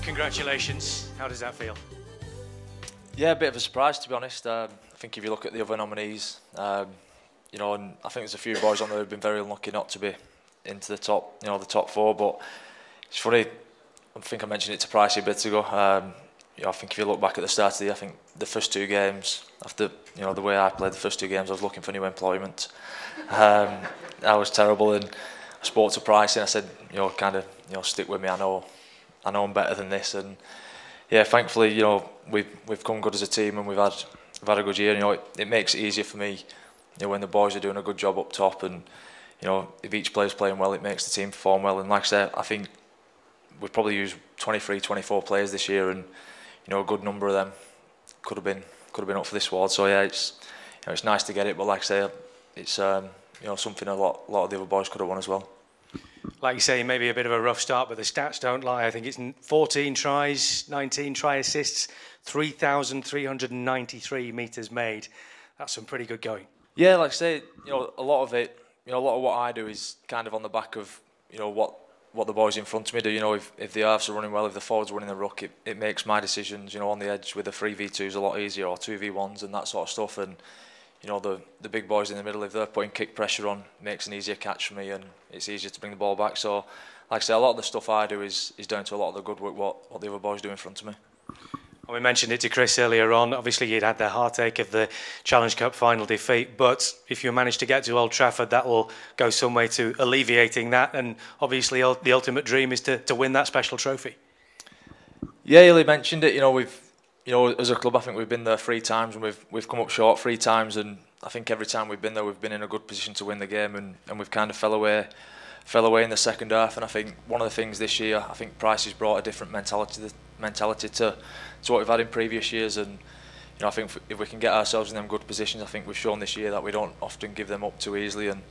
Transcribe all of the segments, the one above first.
Congratulations. How does that feel? Yeah, a bit of a surprise, to be honest. I think if you look at the other nominees, you know, and I think there's a few boys on there who've been very unlucky not to be into the top, you know, the top four. But it's funny. I think I mentioned it to Pricey a bit ago. You know, I think if you look back at the start of the year, I think the first two games, after, you know, the way I played the first two games, I was looking for new employment. I was terrible, and I spoke to Pricey and I said, you know, kind of, you know, stick with me. I know I'm better than this. And yeah, thankfully, you know, we've come good as a team, and we've had a good year. You know, it makes it easier for me, you know, when the boys are doing a good job up top, and you know, if each player's playing well, it makes the team perform well. And like I said, I think we've probably used 23, 24 players this year, and you know, a good number of them could have been up for this award. So yeah, it's, you know, it's nice to get it, but like I say, it's you know, something a lot of the other boys could have won as well. Like you say, maybe a bit of a rough start, but the stats don't lie. I think it's 14 tries, 19 try assists, 3,393 metres made. That's some pretty good going. Yeah, like I say, you know, a lot of it, you know, a lot of what I do is kind of on the back of, you know, what the boys in front of me do. You know, if the halves are running well, if the forwards are winning the ruck, it makes my decisions, you know, on the edge with the 3v2s a lot easier, or 2v1s and that sort of stuff. And you know, the big boys in the middle, if they're putting kick pressure on, it makes an easier catch for me, and it's easier to bring the ball back. So, like I say, a lot of the stuff I do is down to a lot of the good work what the other boys do in front of me. Well, we mentioned it to Chris earlier on. Obviously, you'd had the heartache of the Challenge Cup final defeat, but if you manage to get to Old Trafford, that will go some way to alleviating that. And obviously, the ultimate dream is to win that special trophy. Yeah, Illy mentioned it. You know, you know, as a club, I think we've been there 3 times, and we've come up short 3 times. And I think every time we've been there, we've been in a good position to win the game, and we've kind of fell away in the second half. And I think one of the things this year, I think Price has brought a different mentality to what we've had in previous years. And you know, I think if we can get ourselves in them good positions, I think we've shown this year that we don't often give them up too easily. And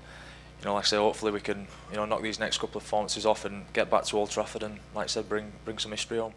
you know, like I say, hopefully we can, you know, knock these next couple of performances off and get back to Old Trafford and, like I said, bring some history home.